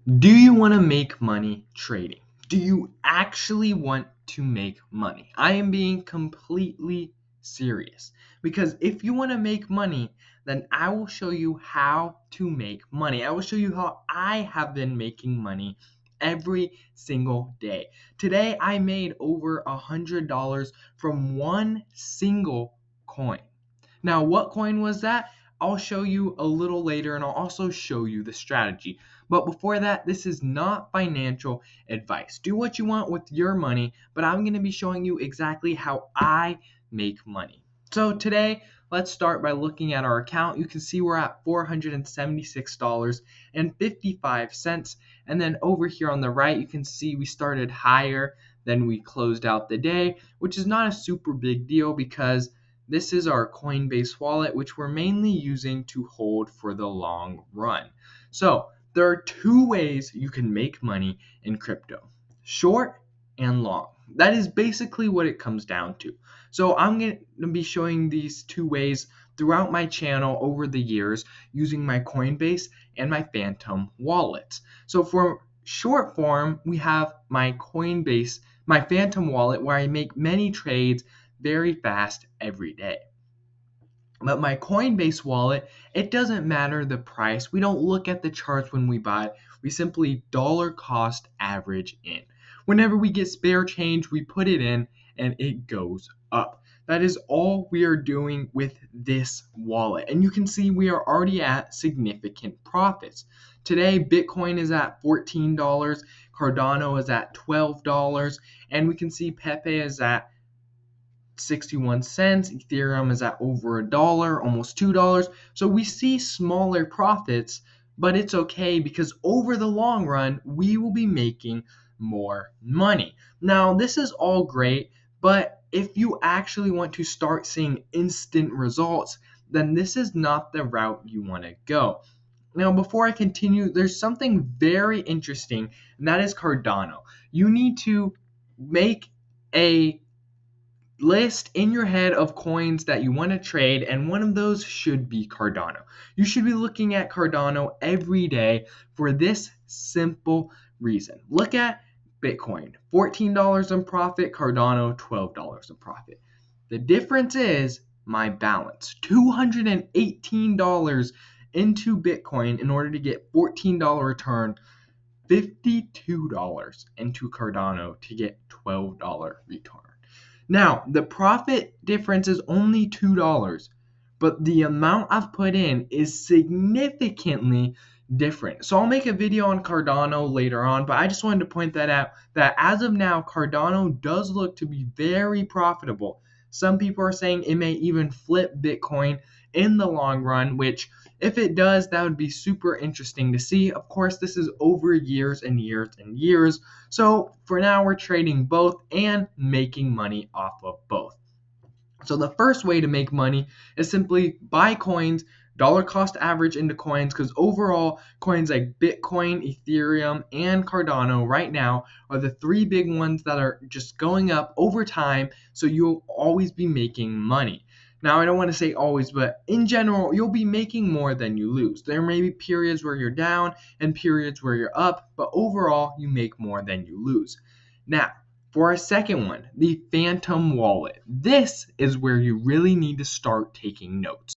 Do you want to make money trading? Do you actually want to make money? I am being completely serious because if you want to make money, then I will show you how to make money. I will show you how I have been making money every single day. Today, I made over $100 from one single coin. Now, what coin was that? I'll show you a little later and I'll also show you the strategy. But before that, this is not financial advice. Do what you want with your money, but I'm going to be showing you exactly how I make money. So today, let's start by looking at our account. You can see we're at $476.55. And then over here on the right, you can see we started higher than we closed out the day, which is not a super big deal because this is our Coinbase wallet, which we're mainly using to hold for the long run. So there are two ways you can make money in crypto: short and long. That is basically what it comes down to. So I'm going to be showing these two ways throughout my channel over the years using my Coinbase and my Phantom wallets. So for short form, we have my Coinbase, my Phantom wallet, where I make many trades very fast every day. But my Coinbase wallet, it doesn't matter the price. We don't look at the charts when we buy it. We simply dollar cost average in. Whenever we get spare change, we put it in and it goes up. That is all we are doing with this wallet. And you can see we are already at significant profits. Today, Bitcoin is at $14, Cardano is at $12, and we can see Pepe is at 61 cents. Ethereum is at over $1, almost $2. So we see smaller profits, but it's okay because over the long run, we will be making more money. Now, this is all great, but if you actually want to start seeing instant results, then this is not the route you want to go. Now, before I continue, there's something very interesting, and that is Cardano. You need to make a list in your head of coins that you want to trade, and one of those should be Cardano. You should be looking at Cardano every day for this simple reason. Look at Bitcoin, $14 in profit, Cardano, $12 in profit. The difference is my balance, $218 into Bitcoin in order to get $14 return, $52 into Cardano to get $12 return. Now, the profit difference is only $2, but the amount I've put in is significantly different. So I'll make a video on Cardano later on, but I just wanted to point that out, that as of now, Cardano does look to be very profitable. Some people are saying it may even flip Bitcoin in the long run, which if it does, that would be super interesting to see. Of course, this is over years and years and years. So for now, we're trading both and making money off of both. So the first way to make money is simply buy coins, dollar cost average into coins, because overall coins like Bitcoin, Ethereum, and Cardano right now are the three big ones that are just going up over time, so you'll always be making money. Now, I don't want to say always, but in general, you'll be making more than you lose. There may be periods where you're down and periods where you're up, but overall, you make more than you lose. Now, for our second one, the Phantom wallet. This is where you really need to start taking notes.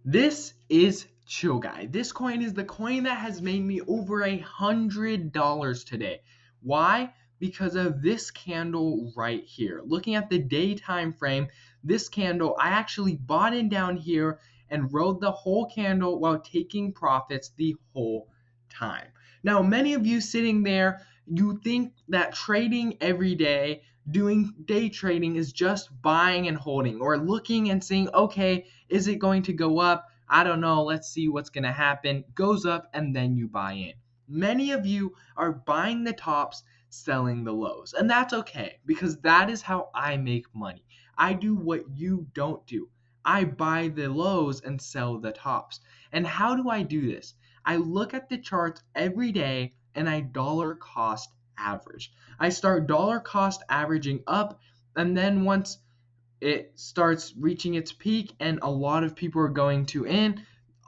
This is Chill Guy. This coin is the coin that has made me over $100 today. Why? Because of this candle right here. Looking at the day time frame, this candle, I actually bought in down here and rode the whole candle while taking profits the whole time. Now, many of you sitting there, you think that trading every day, doing day trading is just buying and holding, or looking and saying, okay, is it going to go up? I don't know. Let's see what's going to happen. Goes up and then you buy in. Many of you are buying the tops, selling the lows. And that's okay because that is how I make money. I do what you don't do. I buy the lows and sell the tops. And how do I do this? I look at the charts every day and I dollar cost average. I start dollar cost averaging up, and then once it starts reaching its peak and a lot of people are going to in,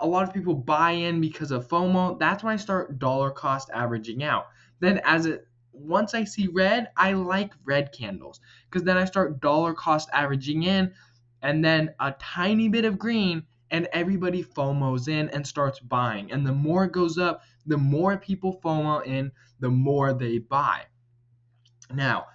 a lot of people buy in because of FOMO. That's when I start dollar cost averaging out. Then once I see red, I like red candles because then I start dollar cost averaging in, and then a tiny bit of green, and everybody FOMOs in and starts buying. And the more it goes up, the more people FOMO in, the more they buy. Now,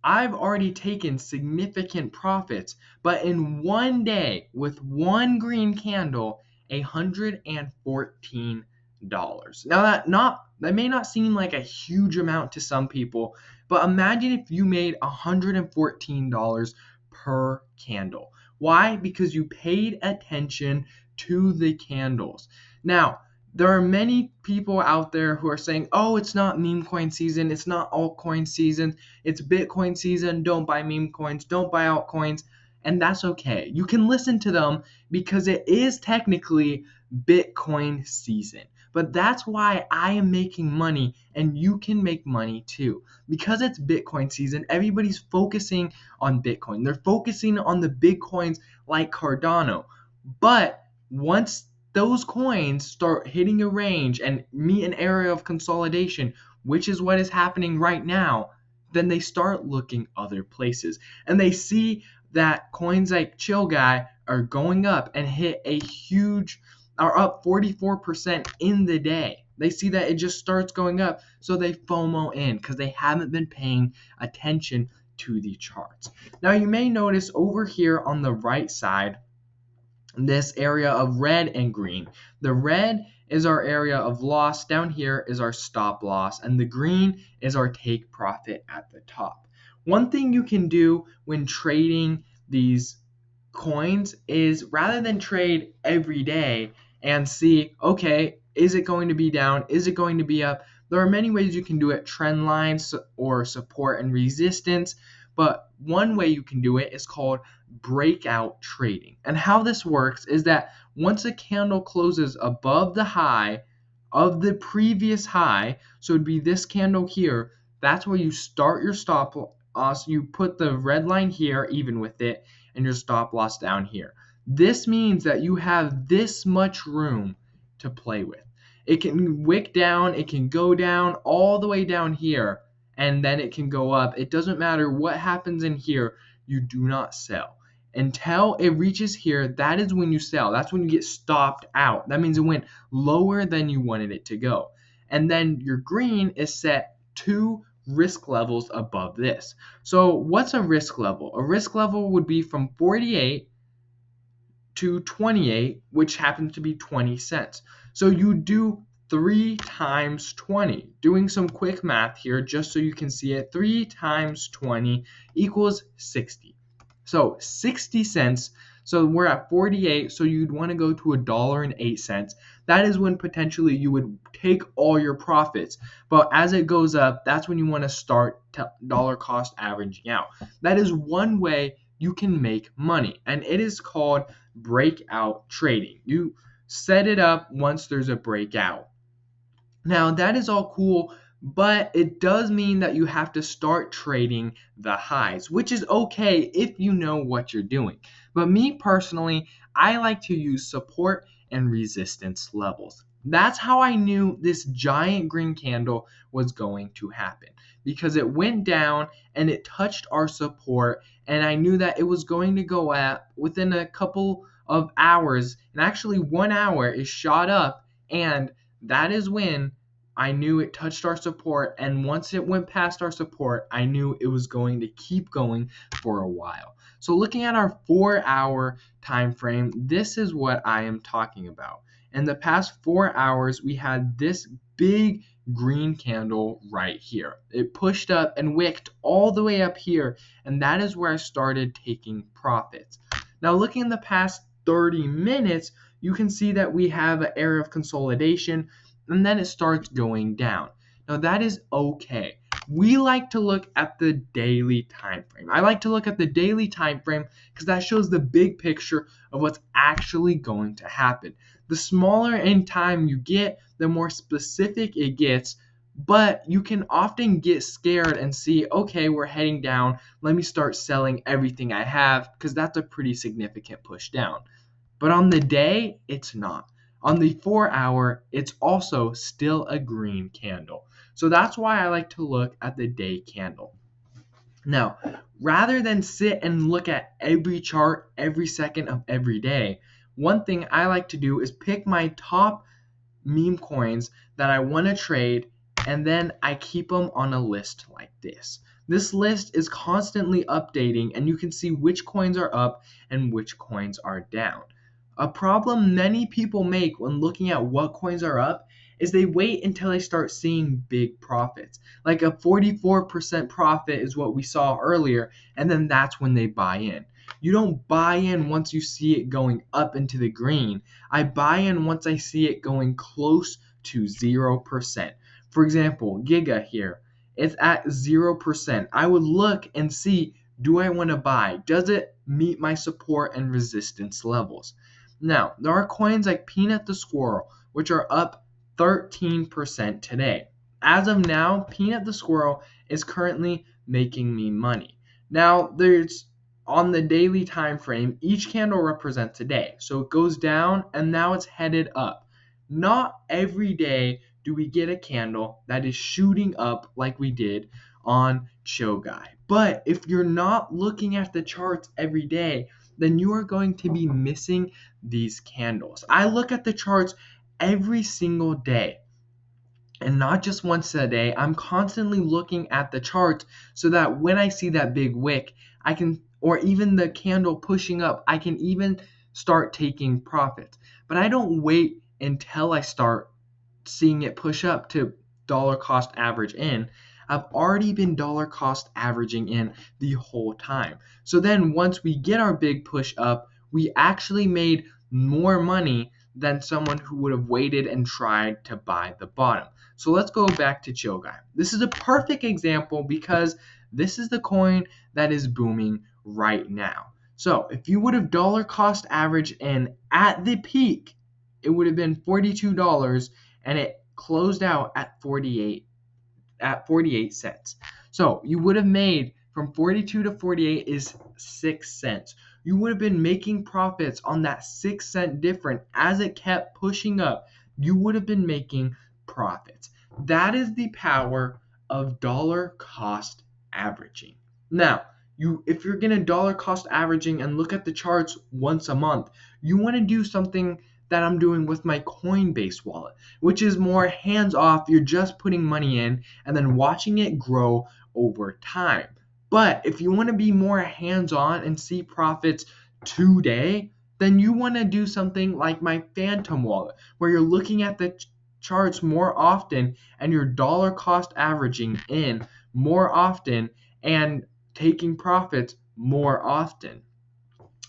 I've already taken significant profits, but in one day with one green candle, $114. Now that may not seem like a huge amount to some people, but imagine if you made $114 per candle. Why? Because you paid attention to the candles. Now, there are many people out there who are saying, oh, it's not meme coin season, it's not altcoin season, it's Bitcoin season, don't buy meme coins, don't buy altcoins, and that's okay. You can listen to them because it is technically Bitcoin season. But that's why I am making money, and you can make money too. Because it's Bitcoin season, everybody's focusing on Bitcoin. They're focusing on the big coins like Cardano. But once those coins start hitting a range and meet an area of consolidation, which is what is happening right now, then they start looking other places. And they see that coins like Chill Guy are going up and are up 44% in the day. They see that it just starts going up, so they FOMO in because they haven't been paying attention to the charts. Now you may notice over here on the right side, this area of red and green. The red is our area of loss, down here is our stop loss, and the green is our take profit at the top. One thing you can do when trading these coins is, rather than trade every day and see, okay, is it going to be down, is it going to be up, there are many ways you can do it, trend lines or support and resistance. But one way you can do it is called breakout trading. And how this works is that once a candle closes above the high of the previous high, so it'd be this candle here, that's where you start your stop loss. You put the red line here even with it, and your stop loss down here. This means that you have this much room to play with. It can wick down, it can go down all the way down here, and then it can go up. It doesn't matter what happens in here, you do not sell. Until it reaches here, that is when you sell. That's when you get stopped out. That means it went lower than you wanted it to go. And then your green is set 2 risk levels above this. So what's a risk level? A risk level would be from 48 to 28, which happens to be 20 cents. So you do 3 times 20. Doing some quick math here just so you can see it. 3 times 20 equals 60. So 60 cents. So we're at 48, so you'd want to go to $1.08. That is when potentially you would take all your profits. But as it goes up, that's when you want to start dollar cost averaging out. That is one way you can make money, and it is called breakout trading. You set it up once there's a breakout. Now that is all cool, but it does mean that you have to start trading the highs, which is okay if you know what you're doing. But me personally, I like to use support and resistance levels. That's how I knew this giant green candle was going to happen, because it went down and it touched our support, and I knew that it was going to go up within a couple of hours, and actually 1 hour it shot up, and that is when I knew it touched our support, and once it went past our support, I knew it was going to keep going for a while. So looking at our 4-hour time frame, this is what I am talking about. In the past 4 hours, we had this big green candle right here. It pushed up and wicked all the way up here, and that is where I started taking profits. Now looking in the past 30 minutes, you can see that we have an area of consolidation, and then it starts going down. Now that is okay. We like to look at the daily time frame. I like to look at the daily time frame because that shows the big picture of what's actually going to happen. The smaller in time you get, the more specific it gets, but you can often get scared and see, okay, we're heading down. Let me start selling everything I have, because that's a pretty significant push down. But on the day, it's not. On the 4-hour, it's also still a green candle. So that's why I like to look at the day candle. Now, rather than sit and look at every chart every second of every day, one thing I like to do is pick my top meme coins that I want to trade, and then I keep them on a list like this. This list is constantly updating, and you can see which coins are up and which coins are down. A problem many people make when looking at what coins are up is they wait until they start seeing big profits. Like a 44% profit is what we saw earlier, and then that's when they buy in. You don't buy in once you see it going up into the green. I buy in once I see it going close to 0%. For example, Giga here, it's at 0%. I would look and see, do I want to buy? Does it meet my support and resistance levels? Now, there are coins like Peanut the Squirrel, which are up 13% today. As of now, Peanut the Squirrel is currently making me money. Now, there's on the daily time frame, each candle represents a day. So it goes down and now it's headed up. Not every day do we get a candle that is shooting up like we did on Chill Guy. But if you're not looking at the charts every day, then you are going to be missing these candles. I look at the charts every single day. And not just once a day, I'm constantly looking at the charts so that when I see that big wick, I can, or even the candle pushing up, I can even start taking profits. But I don't wait until I start seeing it push up to dollar cost average in. I've already been dollar cost averaging in the whole time. So then once we get our big push up, we actually made more money than someone who would have waited and tried to buy the bottom. So let's go back to Chill Guy. This is a perfect example because this is the coin that is booming right now. So if you would have dollar cost average in at the peak, it would have been $42 and it closed out at 48 cents. So you would have made from 42 to 48 is 6 cents. You would have been making profits on that 6 cent difference as it kept pushing up. You would have been making profits. That is the power of dollar cost averaging. Now, if you're going to dollar cost averaging and look at the charts once a month, you want to do something that I'm doing with my Coinbase wallet, which is more hands off. You're just putting money in and then watching it grow over time. But if you want to be more hands on and see profits today, then you want to do something like my Phantom wallet, where you're looking at the charts more often and you're dollar cost averaging in more often and taking profits more often.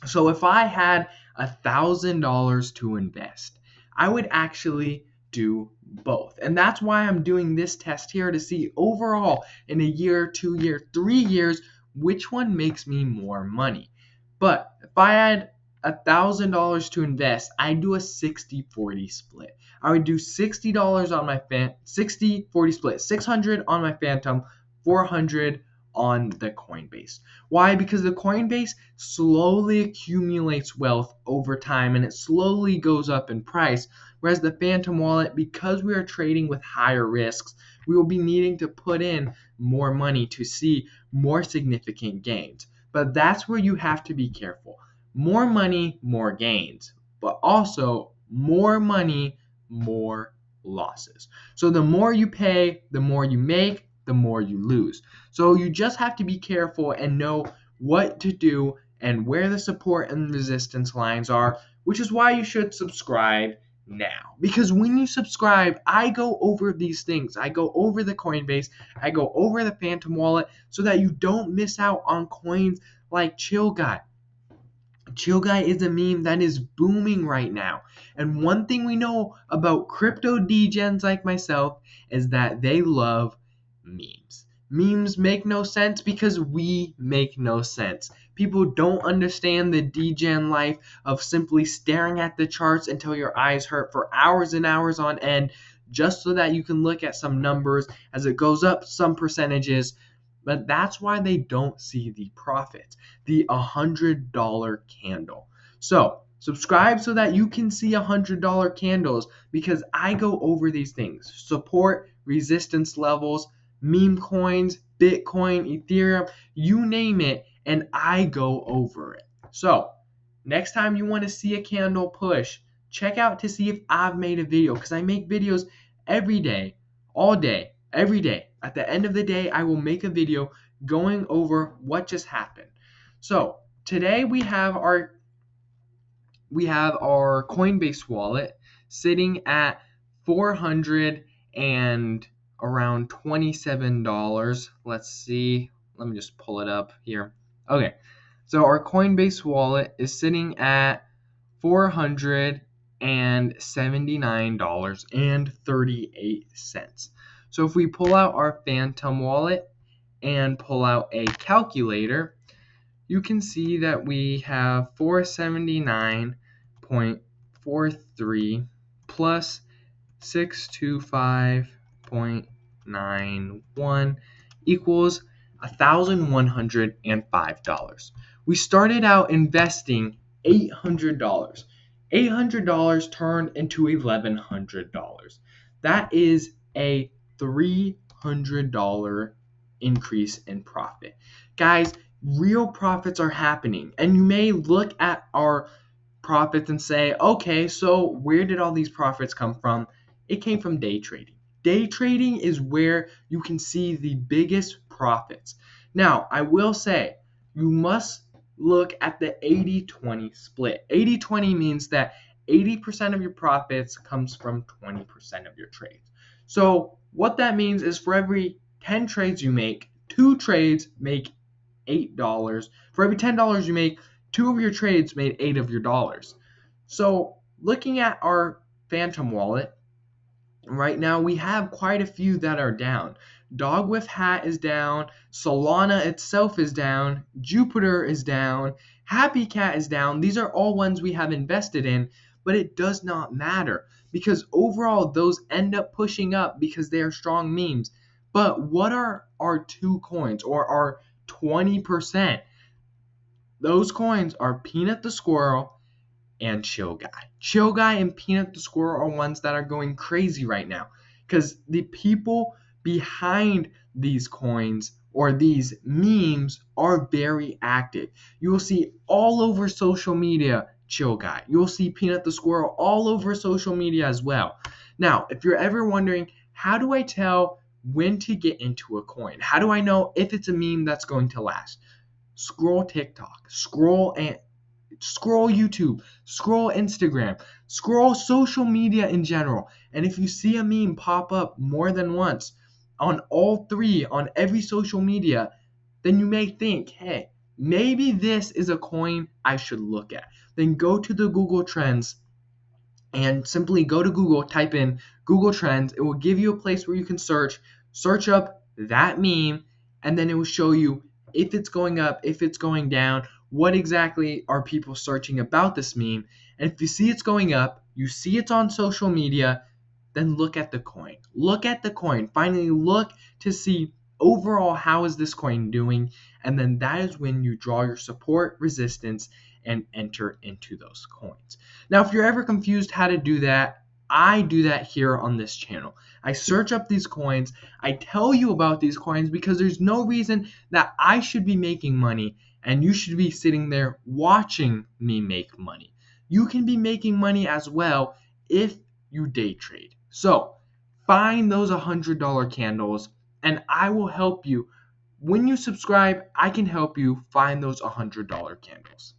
So if I had $1,000 to invest, I would actually do both. And that's why I'm doing this test here to see overall in a year, 2 years, 3 years, which one makes me more money. But if I had $1,000 to invest, I'd do a 60-40 split. I would do $60 on my 60-40 split, 600 on my Phantom, 400 on the Coinbase. Why? Because the Coinbase slowly accumulates wealth over time and it slowly goes up in price, whereas the Phantom wallet, because we are trading with higher risks, we will be needing to put in more money to see more significant gains. But that's where you have to be careful. More money, more gains, but also more money, more losses. So the more you pay, the more you make, the more you lose. So you just have to be careful and know what to do and where the support and resistance lines are, which is why you should subscribe now. Because when you subscribe, I go over these things. I go over the Coinbase, I go over the Phantom wallet so that you don't miss out on coins like Chill Guy. Chill Guy is a meme that is booming right now. And one thing we know about crypto degens like myself is that they love memes. Memes make no sense because we make no sense. People don't understand the degen life of simply staring at the charts until your eyes hurt for hours and hours on end just so that you can look at some numbers as it goes up some percentages. But that's why they don't see the profits, the $100 candle. So Subscribe so that you can see $100 candles because I go over these things. Support, resistance levels, meme coins, Bitcoin, Ethereum, you name it, and I go over it. So, next time you want to see a candle push, check out to see if I've made a video because I make videos every day, all day, every day. At the end of the day, I will make a video going over what just happened. So, today we have our Coinbase wallet sitting at 400 and around $27. Let's see. Let me just pull it up here. Okay. So our Coinbase wallet is sitting at $479.38. So if we pull out our Phantom wallet and pull out a calculator, you can see that we have 479.43 plus 625.91 equals $1,105. We started out investing $800. $800 turned into $1,100. That is a $300 increase in profit. Guys, real profits are happening. And you may look at our profits and say, okay, so where did all these profits come from? It came from day trading. Day trading is where you can see the biggest profits. Now, I will say, you must look at the 80-20 split. 80-20 means that 80% of your profits comes from 20% of your trades. So what that means is for every 10 trades you make, 2 trades make $8. For every $10 you make, 2 of your trades made 8 of your dollars. So looking at our Phantom wallet, right now we have quite a few that are down. Dog with Hat is down, Solana itself is down, Jupiter is down, Happy Cat is down. These are all ones we have invested in, but it does not matter because overall those end up pushing up because they are strong memes. But what are our 2 coins or our 20%? Those coins are Peanut the Squirrel and Chill Guy. Chill Guy and Peanut the Squirrel are ones that are going crazy right now because the people behind these coins or these memes are very active. You will see all over social media Chill Guy. You will see Peanut the Squirrel all over social media as well. Now, if you're ever wondering, how do I tell when to get into a coin? How do I know if it's a meme that's going to last? Scroll TikTok, scroll YouTube, scroll Instagram, scroll social media in general. And if you see a meme pop up more than once on all 3, on every social media, then you may think, hey, maybe this is a coin I should look at. Then go to the Google Trends and simply go to Google, type in Google Trends. It will give you a place where you can search up that meme, and then it will show you if it's going up, if it's going down, what exactly are people searching about this meme. And if you see it's going up, you see it's on social media, then look at the coin. Look at the coin. Finally, look to see overall how is this coin doing, and then that is when you draw your support, resistance, and enter into those coins. Now, if you're ever confused how to do that, I do that here on this channel. I search up these coins, I tell you about these coins because there's no reason that I should be making money and you should be sitting there watching me make money. You can be making money as well if you day trade. So find those $100 candles and I will help you. When you subscribe, I can help you find those $100 candles.